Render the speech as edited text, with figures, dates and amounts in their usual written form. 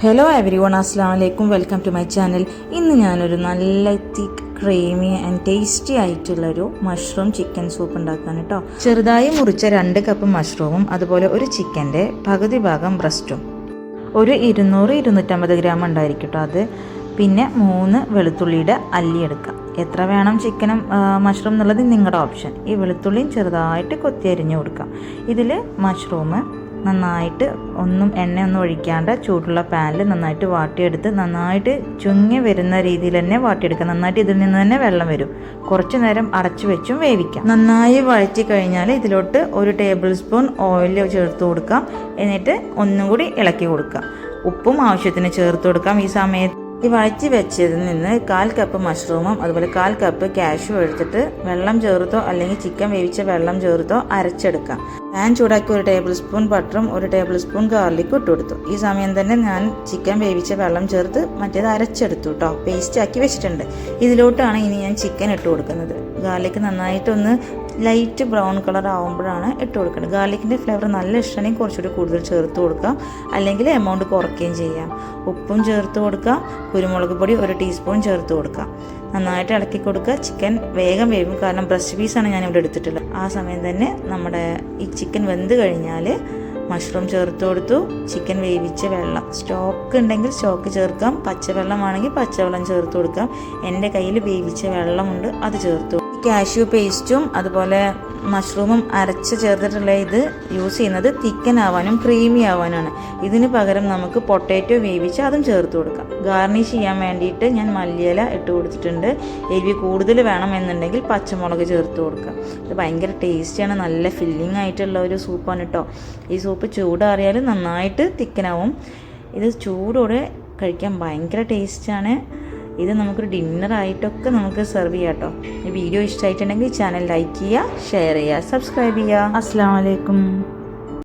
Hello everyone, അസ്സലാമു അലൈക്കും. Welcome to my channel. ഇന്ന് ഞാനൊരു നല്ല തിക്ക് ക്രീമി ആൻഡ് ടേസ്റ്റി ആയിട്ടുള്ളൊരു മഷ്റൂം ചിക്കൻ സൂപ്പ് ഉണ്ടാക്കാൻ കേട്ടോ. ചെറുതായി മുറിച്ച 2 കപ്പ് മഷ്റൂമും അതുപോലെ ഒരു ചിക്കൻ്റെ പകുതി ഭാഗം ബ്രസ്റ്റും, ഒരു 200-250 ഗ്രാം ഉണ്ടായിരിക്കും കേട്ടോ അത്. പിന്നെ 3 വെളുത്തുള്ളിയുടെ അല്ലി എടുക്കാം. എത്ര വേണം ചിക്കനും മഷ്റൂം എന്നുള്ളത് നിങ്ങളുടെ ഓപ്ഷൻ. ഈ വെളുത്തുള്ളിയും ചെറുതായിട്ട് കൊത്തി അരിഞ്ഞ് കൊടുക്കാം. ഇതിൽ മഷ്റൂം നന്നായിട്ട് എണ്ണയൊന്നും ഒഴിക്കാണ്ട് ചൂടുള്ള പാനിൽ നന്നായിട്ട് വാട്ടിയെടുത്ത് നന്നായിട്ട് ചുങ്ങി വരുന്ന രീതിയിൽ തന്നെ വാട്ടിയെടുക്കുക. നന്നായിട്ട് ഇതിൽ നിന്ന് തന്നെ വെള്ളം വരും. കുറച്ച് നേരം അടച്ചു വെച്ചും വേവിക്കാം. നന്നായി വഴറ്റി കഴിഞ്ഞാൽ ഇതിലോട്ട് 1 ടേബിൾ സ്പൂൺ ഓയിൽ ചേർത്ത് കൊടുക്കാം. എന്നിട്ട് ഒന്നും കൂടി ഇളക്കി കൊടുക്കാം. ഉപ്പും ആവശ്യത്തിന് ചേർത്ത് കൊടുക്കാം. ഈ സമയത്ത് ഈ വഴറ്റി വെച്ചതിൽ നിന്ന് 1/4 കപ്പ് മഷ്റൂമും അതുപോലെ 1/4 കപ്പ് കാഷ്യൂ എടുത്തിട്ട് വെള്ളം ചേർത്തോ അല്ലെങ്കിൽ ചിക്കൻ വേവിച്ച വെള്ളം ചേർത്തോ അരച്ചെടുക്കാം. പാൻ ചൂടാക്കി 1 ടേബിൾ സ്പൂൺ ബട്ടറും 1 ടേബിൾ സ്പൂൺ ഗാർലിക്കും ഇട്ട് കൊടുത്തു. ഈ സമയം തന്നെ ഞാൻ ചിക്കൻ വേവിച്ച വെള്ളം ചേർത്ത് മറ്റേത് അരച്ചെടുത്തു കേട്ടോ, പേസ്റ്റ് ആക്കി വെച്ചിട്ടുണ്ട്. ഇതിലോട്ടാണ് ഇനി ഞാൻ ചിക്കൻ ഇട്ട് കൊടുക്കുന്നത്. ഗാർലിക്ക് നന്നായിട്ടൊന്ന് ലൈറ്റ് ബ്രൗൺ കളർ ആകുമ്പോഴാണ് ഇട്ട് കൊടുക്കുന്നത്. ഗാർലിക്കിൻ്റെ ഫ്ലേവർ നല്ല ഇഷ്ടമാണെങ്കിൽ കുറച്ചുകൂടി കൂടുതൽ ചേർത്ത് കൊടുക്കാം, അല്ലെങ്കിൽ എമൗണ്ട് കുറയ്ക്കുകയും ചെയ്യാം. ഉപ്പും ചേർത്ത് കൊടുക്കാം. കുരുമുളക് പൊടി 1 ടീസ്പൂൺ ചേർത്ത് കൊടുക്കാം. നന്നായിട്ട് ഇളക്കി കൊടുക്കുക. ചിക്കൻ വേഗം വേവും, കാരണം ബ്രസ്റ്റ് പീസാണ് ഞാനിവിടെ എടുത്തിട്ടുള്ളത്. ആ സമയം തന്നെ നമ്മുടെ ഈ ചിക്കൻ വെന്ത് കഴിഞ്ഞാൽ മഷ്റൂം ചേർത്ത് കൊടുത്തു. ചിക്കൻ വേവിച്ച വെള്ളം, സ്റ്റോക്ക് ഉണ്ടെങ്കിൽ സ്റ്റോക്ക് ചേർക്കാം, പച്ചവെള്ളമാണെങ്കിൽ പച്ചവെള്ളം ചേർത്ത് കൊടുക്കാം. എൻ്റെ കയ്യിൽ വേവിച്ച വെള്ളമുണ്ട്, അത് ചേർത്തു. കാഷ്യൂ പേസ്റ്റും അതുപോലെ മഷ്റൂമും അരച്ച് ചേർത്തിട്ടുള്ള ഇത് യൂസ് ചെയ്യുന്നത് തിക്കൻ ആവാനും ക്രീമി ആവാനാണ്. ഇതിന് പകരം നമുക്ക് പൊട്ടാറ്റോ വേവിച്ച് അതും ചേർത്ത് കൊടുക്കാം. ഗാർണിഷ് ചെയ്യാൻ വേണ്ടിയിട്ട് ഞാൻ മല്ലിയില ഇട്ട് കൊടുത്തിട്ടുണ്ട്. എരിവ് കൂടുതൽ വേണമെന്നുണ്ടെങ്കിൽ പച്ചമുളക് ചേർത്ത് കൊടുക്കാം. ഇത് ഭയങ്കര ടേസ്റ്റിയാണ്, നല്ല ഫില്ലിംഗ് ആയിട്ടുള്ള ഒരു സൂപ്പാണ് കേട്ടോ. ഈ സൂപ്പ് ചൂടാറിയാൽ നന്നായിട്ട് തിക്കനാവും. ഇത് ചൂടോടെ കഴിക്കാൻ ഭയങ്കര ടേസ്റ്റാണ്. ഇത് നമുക്കൊരു ഡിന്നറായിട്ടൊക്കെ നമുക്ക് സെർവ് ചെയ്യാം കേട്ടോ. ഈ വീഡിയോ ഇഷ്ടമായിട്ടുണ്ടെങ്കിൽ ചാനൽ ലൈക്ക് ചെയ്യുക, ഷെയർ ചെയ്യുക, സബ്സ്ക്രൈബ് ചെയ്യുക. അസ്സലാമു അലൈക്കും.